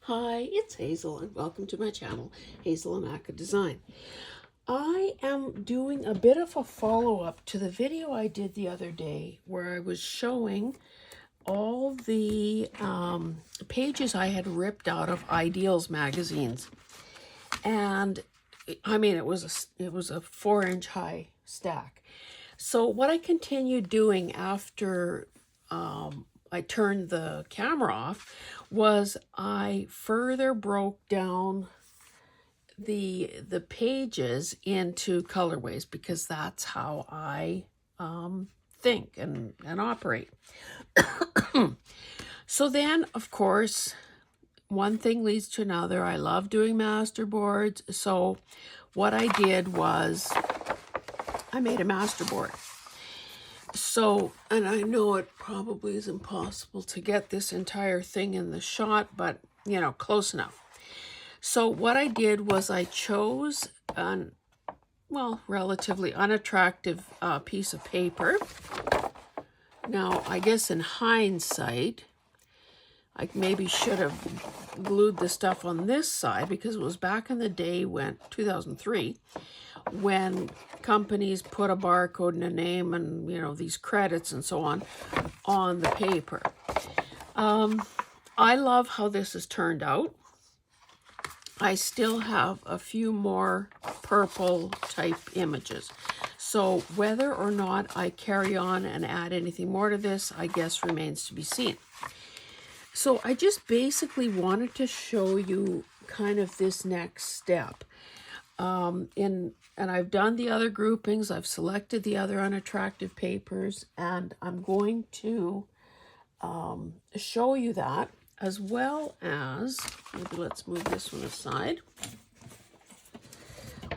Hi, it's Hazel and welcome to my channel, Hazel and Aka Design. I am doing a bit of a follow-up to the video I did the other day where I was showing all the pages I had ripped out of Ideals magazines. And I mean, it was a 4-inch high stack. So what I continued doing after I turned the camera off was I further broke down the pages into colorways because that's how I think and operate. So then, of course, one thing leads to another. I love doing MasterBoards. So what I did was I made a MasterBoard. So, and I know it probably is impossible to get this entire thing in the shot, but, you know, close enough. So what I did was I chose an, well, relatively unattractive piece of paper. Now, I guess in hindsight, I maybe should have glued the stuff on this side because it was back in the day when, 2003, when companies put a barcode and a name and, you know, these credits and so on the paper. I love how this has turned out. I still have a few more purple type images. So whether or not I carry on and add anything more to this, I guess remains to be seen. So I just basically wanted to show you kind of this next step. And I've done the other groupings, I've selected the other unattractive papers, and I'm going to show you that, as well as, maybe let's move this one aside.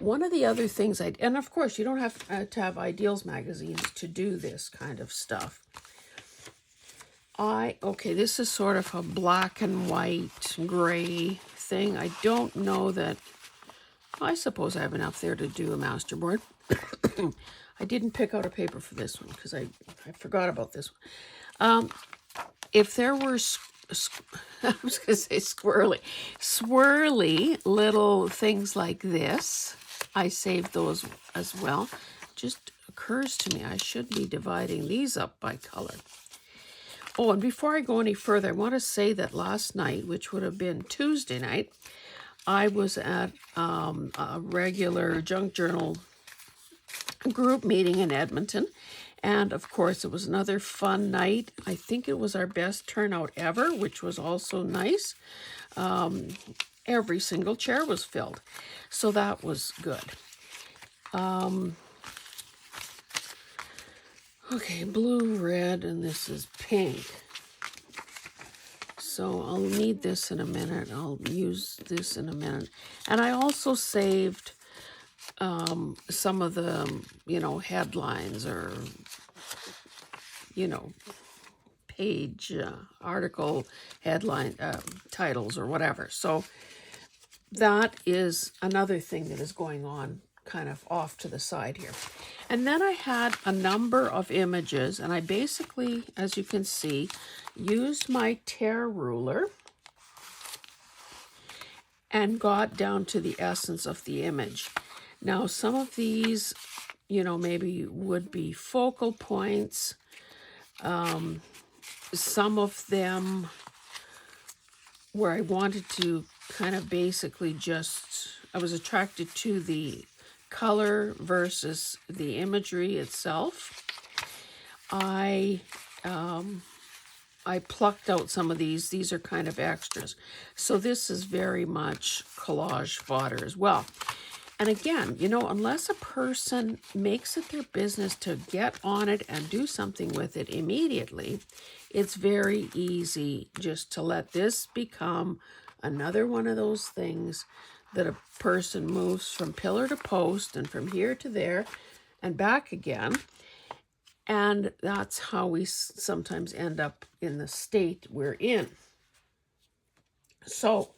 One of the other things and of course you don't have to have Ideals magazines to do this kind of stuff. Okay, this is sort of a black and white gray thing. I don't know that, I suppose I have enough there to do a MasterBoard. I didn't pick out a paper for this one because I forgot about this one. If there were, I was going to say swirly little things like this, I saved those as well. Just occurs to me I should be dividing these up by color. Oh, and before I go any further, I want to say that last night, which would have been Tuesday night, I was at a regular junk journal group meeting in Edmonton. And of course, it was another fun night. I think it was our best turnout ever, which was also nice. Every single chair was filled. So that was good. Okay, blue, red, and this is pink. So I'll need this in a minute. I'll use this in a minute. And I also saved some of the, you know, headlines or, you know, page, article, headline, titles or whatever. So that is another thing that is going on kind of off to the side here. And then I had a number of images, and I basically, as you can see, used my tear ruler and got down to the essence of the image. Now, some of these, you know, maybe would be focal points. Some of them where I wanted to kind of basically just, I was attracted to the color versus the imagery itself. I plucked out some of these. These are kind of extras. So this is very much collage fodder as well. And again, you know, unless a person makes it their business to get on it and do something with it immediately, it's very easy just to let this become another one of those things that a person moves from pillar to post and from here to there and back again. And that's how we sometimes end up in the state we're in. So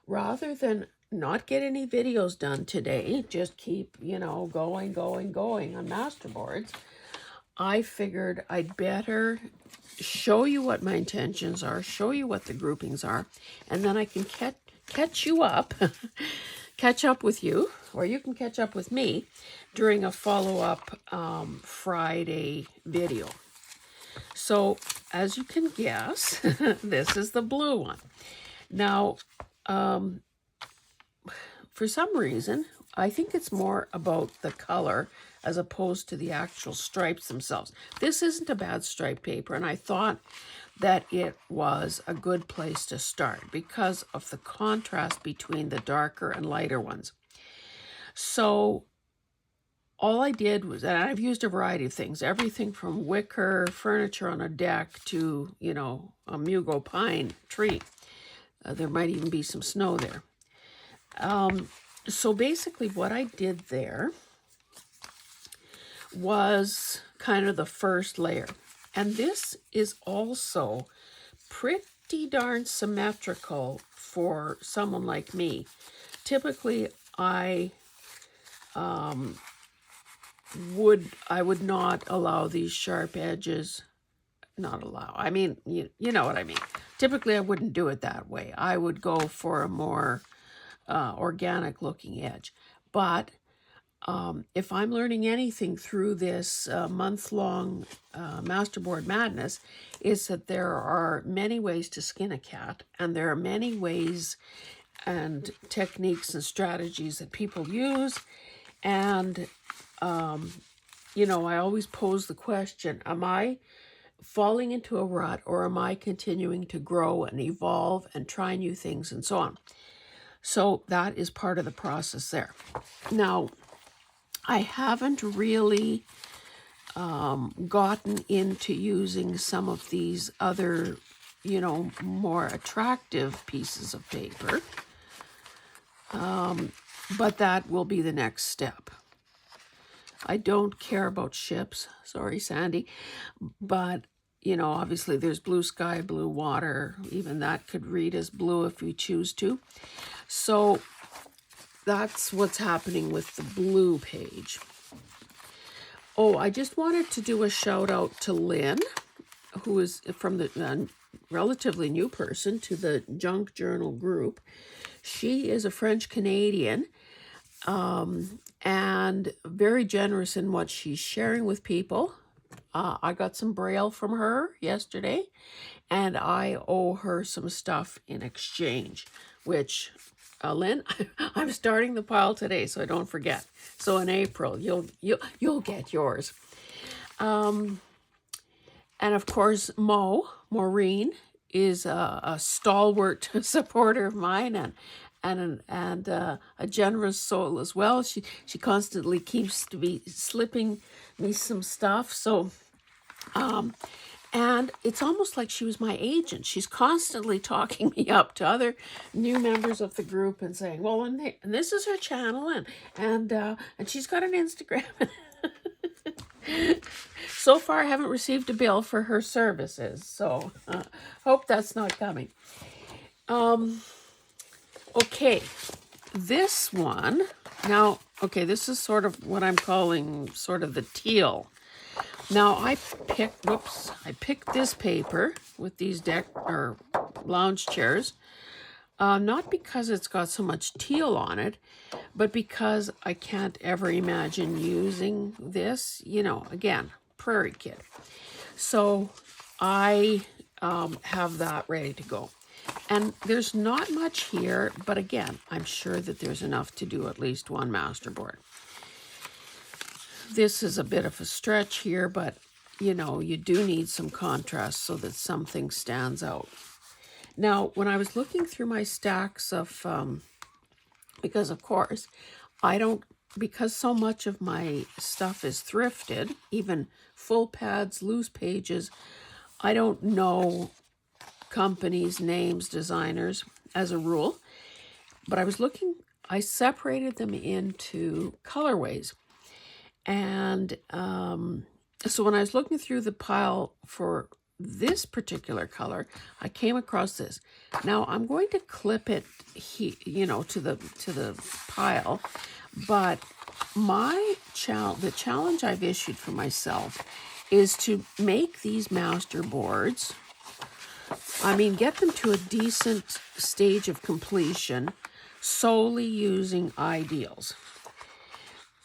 rather than not get any videos done today, just keep, you know, going on MasterBoards, I figured I'd better show you what my intentions are, show you what the groupings are, and then I can catch you up, catch up with you, or you can catch up with me during a follow-up Friday video. So, as you can guess, this is the blue one. Now, for some reason, I think it's more about the color as opposed to the actual stripes themselves. This isn't a bad stripe paper, and I thought that it was a good place to start because of the contrast between the darker and lighter ones. So all I did was, and I've used a variety of things, everything from wicker, furniture on a deck to, you know, a mugo pine tree. There might even be some snow there. So basically what I did there was kind of the first layer. And this is also pretty darn symmetrical for someone like me. Typically, I would not allow these sharp edges. Not allow. I mean, you know what I mean. Typically, I wouldn't do it that way. I would go for a more organic looking edge. But if I'm learning anything through this month-long Masterboard Madness, is that there are many ways to skin a cat, and there are many ways and techniques and strategies that people use. And, you know, I always pose the question, am I falling into a rut, or am I continuing to grow and evolve and try new things and so on? So that is part of the process there. Now, I haven't really gotten into using some of these other, you know, more attractive pieces of paper, but that will be the next step. I don't care about ships, sorry Sandy, but you know, obviously there's blue sky, blue water, even that could read as blue if we choose to. So that's what's happening with the blue page. Oh, I just wanted to do a shout out to Lynn, who is from the relatively new person to the Junk Journal group. She is a French Canadian and very generous in what she's sharing with people. I got some Braille from her yesterday, and I owe her some stuff in exchange, which, Lynn, I'm starting the pile today, so I don't forget. So in April, you'll get yours. And of course, Maureen, is a stalwart supporter of mine and a generous soul as well. She constantly keeps to be slipping me some stuff. So, and it's almost like she was my agent. She's constantly talking me up to other new members of the group and saying, well, and this is her channel, and she's got an Instagram. So far, I haven't received a bill for her services, so hope that's not coming. Okay, this one, now, okay, this is sort of what I'm calling sort of the teal. Now, I picked this paper with these deck or lounge chairs, not because it's got so much teal on it, but because I can't ever imagine using this, you know, again, prairie kid. So I have that ready to go. And there's not much here, but again, I'm sure that there's enough to do at least one masterboard. This is a bit of a stretch here, but you know, you do need some contrast so that something stands out. Now, when I was looking through my stacks of, because of course, because so much of my stuff is thrifted, even full pads, loose pages, I don't know companies, names, designers as a rule, but I separated them into colorways. And so when I was looking through the pile for this particular color, I came across this. Now I'm going to clip it, you know, to the pile, but the challenge I've issued for myself is to make these MasterBoards. I mean, get them to a decent stage of completion solely using ideals.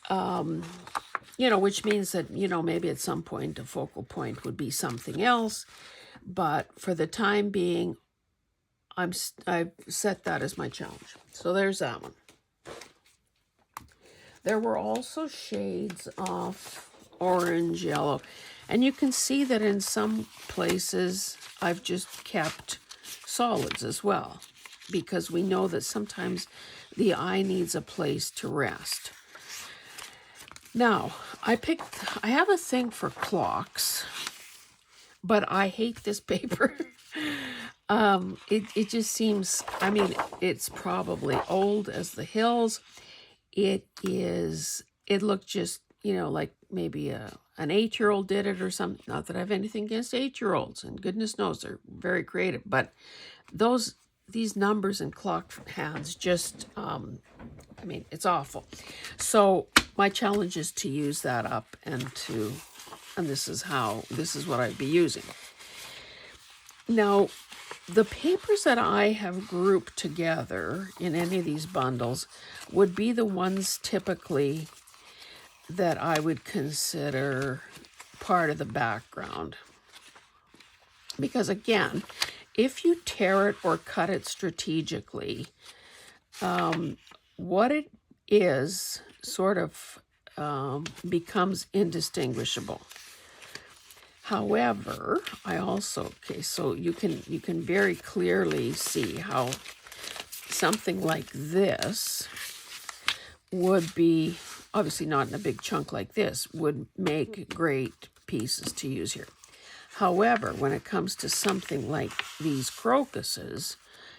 You know, which means that, you know, maybe at some point a focal point would be something else. But for the time being, I've set that as my challenge. So there's that one. There were also shades of orange, yellow. And you can see that in some places I've just kept solids as well, because we know that sometimes the eye needs a place to rest. Now, I have a thing for clocks, but I hate this paper. It just seems, I mean, it's probably old as the hills. It looked just, you know, like maybe an 8-year-old did it or something. Not that I have anything against 8-year-olds, and goodness knows they're very creative, but these numbers and clock hands just, I mean, it's awful. So my challenge is to use that up and this is what I'd be using. Now, the papers that I have grouped together in any of these bundles would be the ones typically that I would consider part of the background. Because again, if you tear it or cut it strategically, what it is sort of becomes indistinguishable. However, I also, okay, so you can very clearly see how something like this would be, obviously not in a big chunk like this, would make great pieces to use here. However, when it comes to something like these crocuses,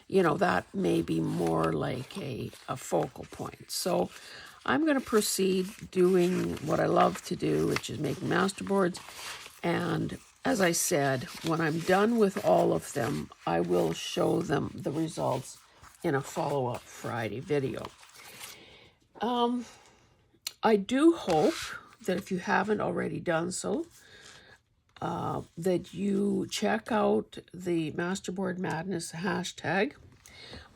you know, that may be more like a focal point. So I'm going to proceed doing what I love to do, which is making MasterBoards. And as I said, when I'm done with all of them, I will show them the results in a follow-up Friday video. I do hope that if you haven't already done so, that you check out the MasterBoard Madness hashtag.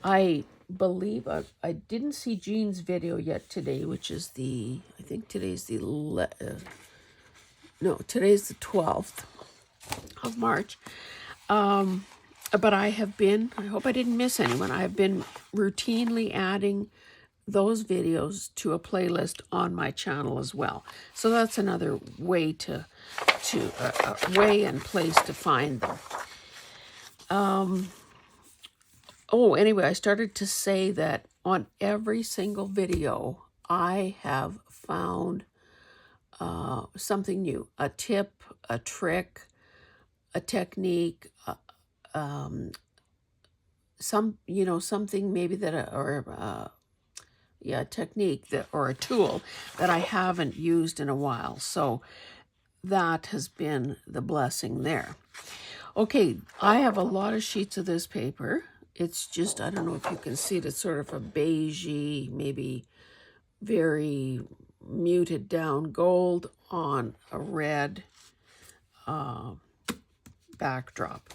I believe I didn't see Jean's video yet today, which is I think today's today's the 12th of March. But I hope I didn't miss anyone. I have been routinely adding those videos to a playlist on my channel as well. So that's another way way and place to find them. Anyway, I started to say that on every single video, I have found something new, a tip, a trick, a technique, something maybe that, a technique or a tool that I haven't used in a while. So that has been the blessing there. Okay, I have a lot of sheets of this paper. It's just, I don't know if you can see it, it's sort of a beigey, maybe very muted down gold on a red backdrop.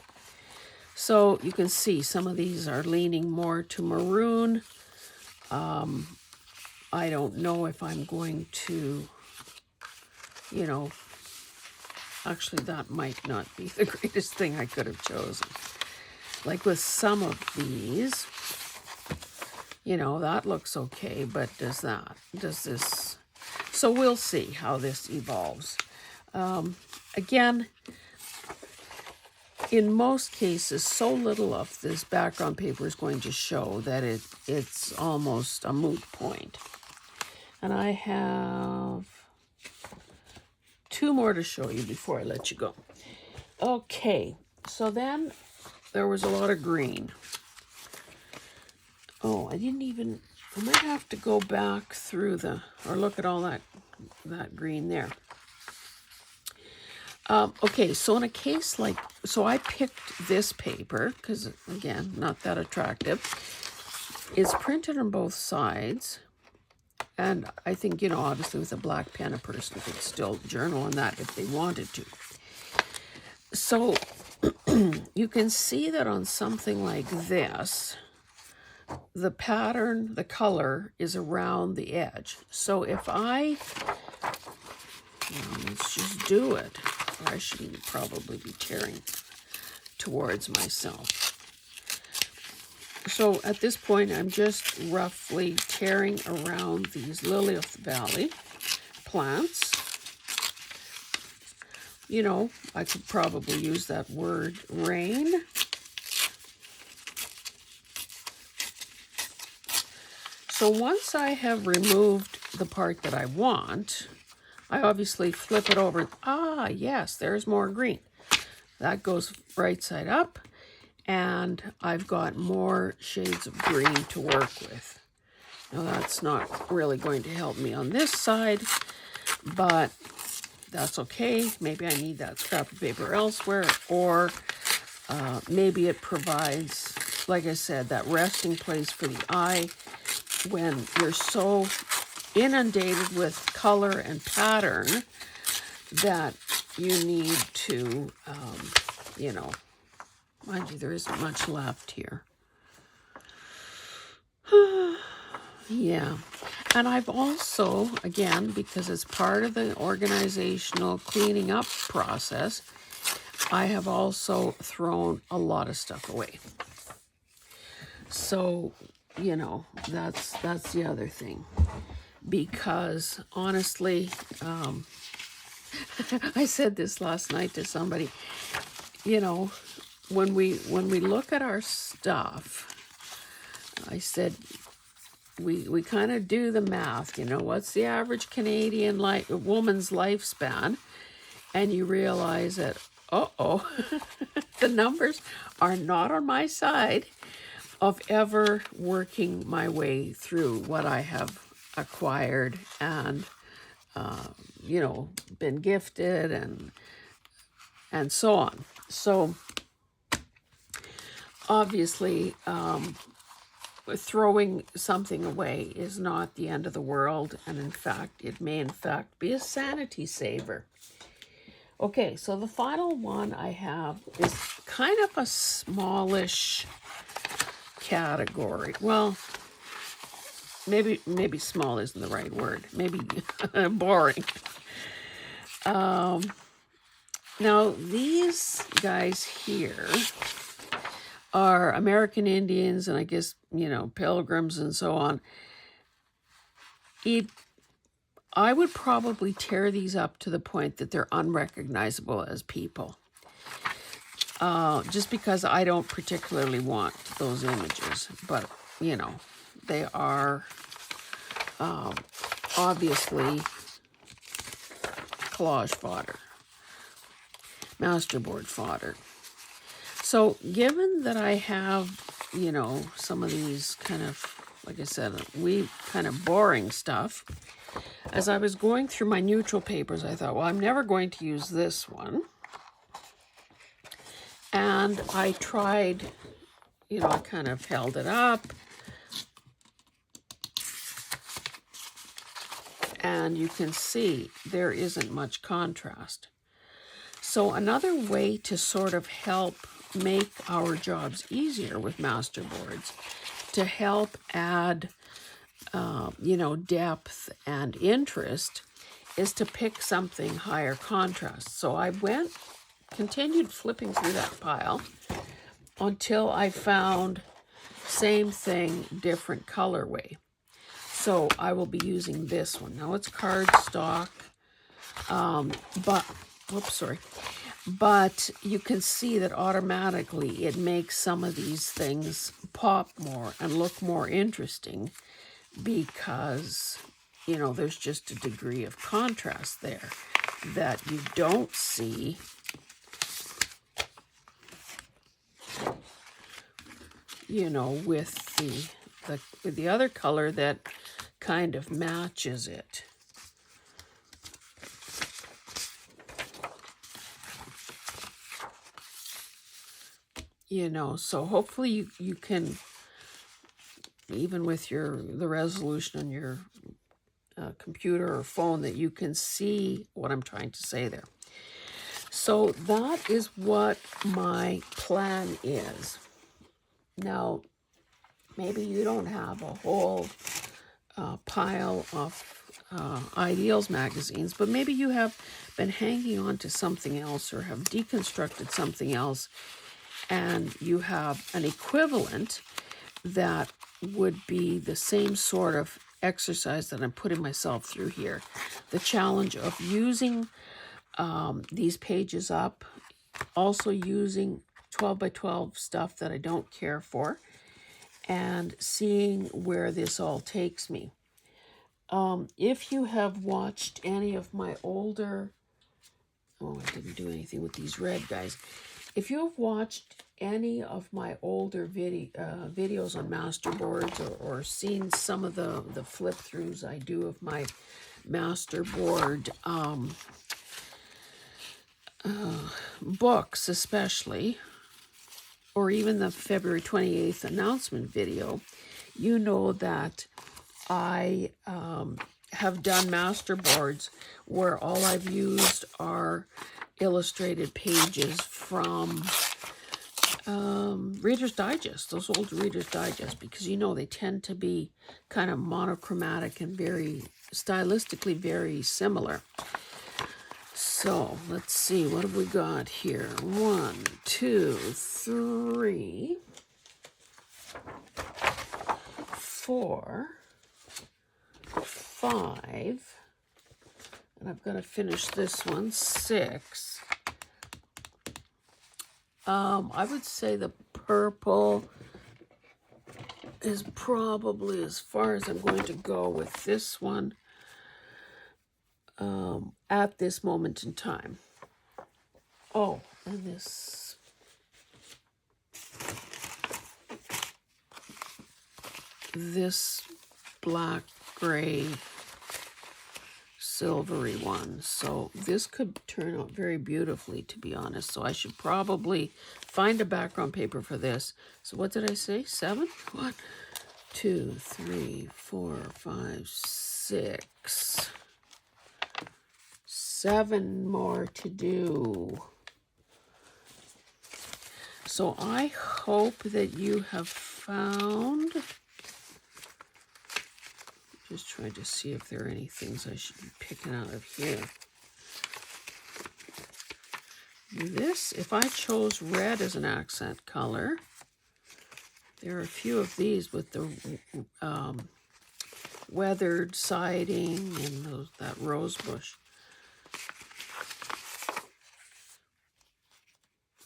So you can see some of these are leaning more to maroon. I don't know if I'm going to, actually that might not be the greatest thing I could have chosen. Like with some of these, that looks okay, but does this, so we'll see how this evolves. Again, in most cases, so little of this background paper is going to show that it's almost a moot point. And I have 2 more to show you before I let you go. Okay, so then there was a lot of green. Oh, I might have to go back through or look at all that green there. Okay, so in a case like, so I picked this paper because, again, not that attractive. It's printed on both sides. And I think, obviously with a black pen, a person could still journal on that if they wanted to. So you can see that on something like this, the pattern, the color is around the edge. So if let's just do it. Or I shouldn't probably be tearing towards myself. So at this point, I'm just roughly tearing around these lily of the valley plants. You know, I could probably use that word rain. So once I have removed the part that I want, I obviously flip it over. Ah, yes, there's more green. That goes right side up, and I've got more shades of green to work with. Now that's not really going to help me on this side, but that's okay. Maybe I need that scrap of paper elsewhere, or maybe it provides, like I said, that resting place for the eye when you're so inundated with color and pattern that you need to, you know, mind you, there isn't much left here. Yeah. And I've also, again, because it's part of the organizational cleaning up process, I have also thrown a lot of stuff away. So, you know, that's the other thing. Because honestly, I said this last night to somebody, you know, when we look at our stuff, I said, we kind of do the math, you know, what's the average Canadian woman's lifespan? And you realize that, uh-oh, the numbers are not on my side of ever working my way through what I have acquired and, you know, been gifted and so on. So obviously, throwing something away is not the end of the world, and in fact, it may in fact be a sanity saver. Okay, so the final one I have is kind of a smallish category. Well, maybe small isn't the right word. Maybe boring. Now, these guys here are American Indians and I guess, you know, pilgrims and so on. I would probably tear these up to the point that they're unrecognizable as people. Just because I don't particularly want those images. But, you know, they are obviously collage fodder. Masterboard fodder. So given that I have, you know, some of these kind of, like I said, kind of boring stuff, as I was going through my neutral papers, I thought, well, I'm never going to use this one. And I tried, you know, I kind of held it up. And you can see there isn't much contrast. So another way to sort of help make our jobs easier with Masterboards, to help add, you know, depth and interest, is to pick something higher contrast. So I continued flipping through that pile until I found same thing, different colorway. So I will be using this one. Now it's cardstock, but, whoops, sorry. But you can see that automatically it makes some of these things pop more and look more interesting because, you know, there's just a degree of contrast there that you don't see you know, with the other color that kind of matches it. You know, so hopefully you can, even with the resolution on your computer or phone, that you can see what I'm trying to say there. So that is what my plan is. Now, maybe you don't have a whole pile of Ideals magazines, but maybe you have been hanging on to something else or have deconstructed something else, and you have an equivalent that would be the same sort of exercise that I'm putting myself through here. The challenge of using these pages up, also using 12 by 12 stuff that I don't care for, and seeing where this all takes me. If you have watched any of my older, oh, I didn't do anything with these red guys. If you have watched any of my older videos on MasterBoards, or seen some of the flip throughs I do of my MasterBoard books especially, or even the February 28th announcement video, you know that I have done MasterBoards where all I've used are illustrated pages from Reader's Digest, those old Reader's Digest, because you know they tend to be kind of monochromatic and very stylistically very similar. So let's see, what have we got here? 1, 2, 3, 4, 5, and I've got to finish this one, 6. I would say the purple is probably as far as I'm going to go with this one at this moment in time. Oh, and this black, gray, silvery one. So this could turn out very beautifully, to be honest. So I should probably find a background paper for this. So what did I say? 7? 1, 2, 3, 4, 5, 6. 7 more to do. So I hope that you have found, just trying to see if there are any things I should be picking out of here. This, if I chose red as an accent color, there are a few of these with the weathered siding and that rose bush.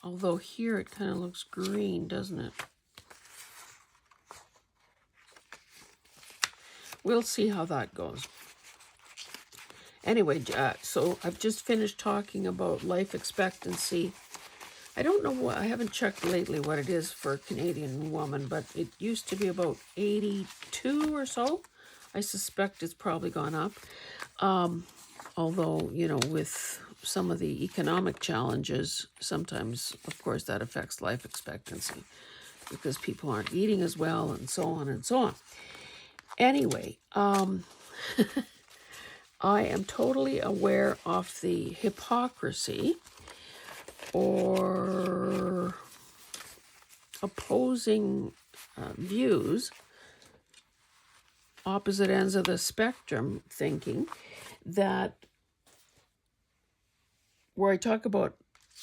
Although here it kind of looks green, doesn't it? We'll see how that goes. Anyway, so I've just finished talking about life expectancy. I don't know what, I haven't checked lately what it is for a Canadian woman, but it used to be about 82 or so. I suspect it's probably gone up. Although, you know, with some of the economic challenges, sometimes, of course, that affects life expectancy because people aren't eating as well and so on and so on. Anyway, I am totally aware of the hypocrisy or opposing views, opposite ends of the spectrum thinking, that where I talk about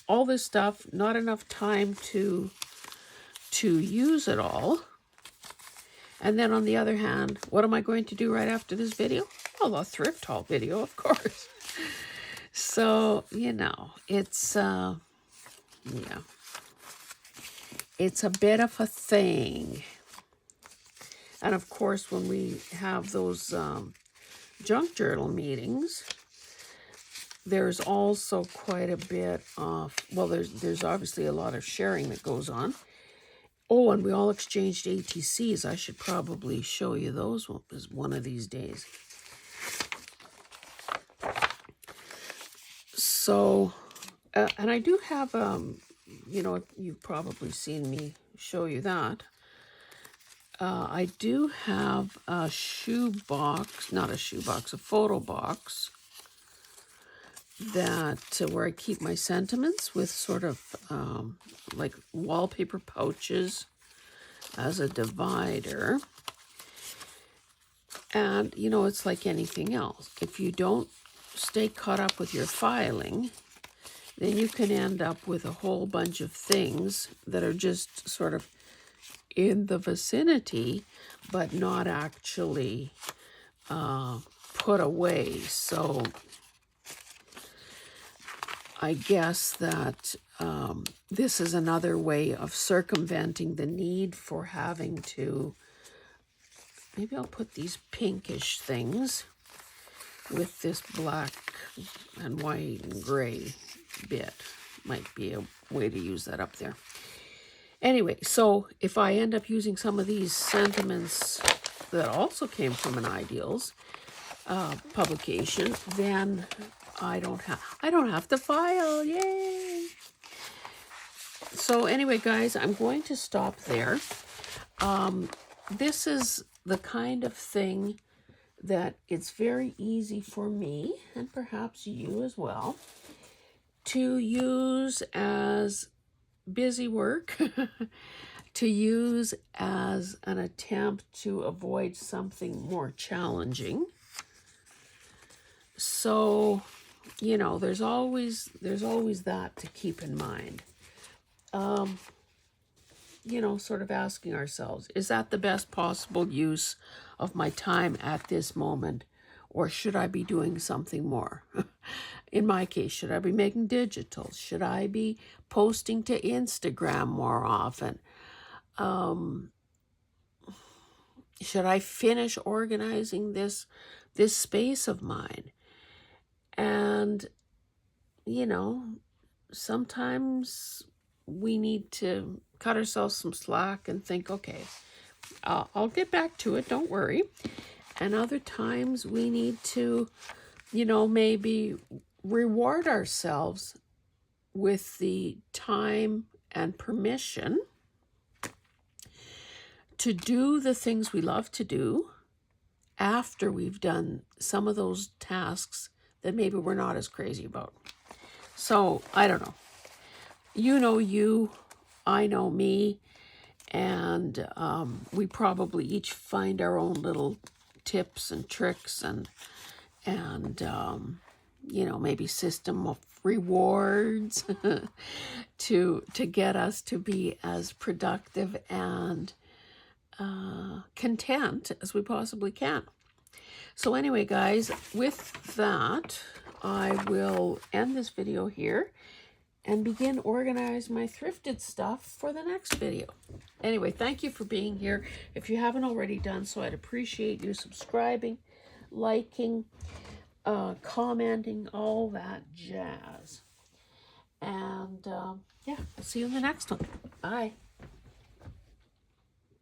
all this stuff, not enough time to use it all. And then on the other hand, what am I going to do right after this video? Well, a thrift haul video, of course. So, you know, it's, yeah, it's a bit of a thing. And of course, when we have those junk journal meetings, there's also quite a bit of, well, there's obviously a lot of sharing that goes on. Oh, and we all exchanged ATCs. I should probably show you those one of these days. So, and I do have, you know, you've probably seen me show you that. I do have a shoe box, not a shoe box, a photo box where I keep my sentiments with sort of like wallpaper pouches as a divider. And, you know, it's like anything else. If you don't stay caught up with your filing, then you can end up with a whole bunch of things that are just sort of in the vicinity, but not actually put away. So I guess that this is another way of circumventing the need for having to, maybe I'll put these pinkish things with this black and white and gray bit. Might be a way to use that up there. Anyway, so if I end up using some of these sentiments that also came from an Ideals publication, then I don't have to file. Yay! So anyway, guys, I'm going to stop there. This is the kind of thing that it's very easy for me, and perhaps you as well, to use as busy work, to use as an attempt to avoid something more challenging. So, you know, there's always that to keep in mind. You know, sort of asking ourselves, is that the best possible use of my time at this moment? Or should I be doing something more? In my case, should I be making digital? Should I be posting to Instagram more often? Should I finish organizing this space of mine? And, you know, sometimes we need to cut ourselves some slack and think, okay, I'll get back to it, don't worry. And other times we need to, you know, maybe reward ourselves with the time and permission to do the things we love to do after we've done some of those tasks that maybe we're not as crazy about. So, I don't know. You know you, I know me, and we probably each find our own little tips and tricks and you know, maybe system of rewards to get us to be as productive and content as we possibly can. So anyway, guys, with that, I will end this video here and begin organize my thrifted stuff for the next video. Anyway, thank you for being here. If you haven't already done so, I'd appreciate you subscribing, liking, commenting, all that jazz. And yeah, I'll see you in the next one. Bye.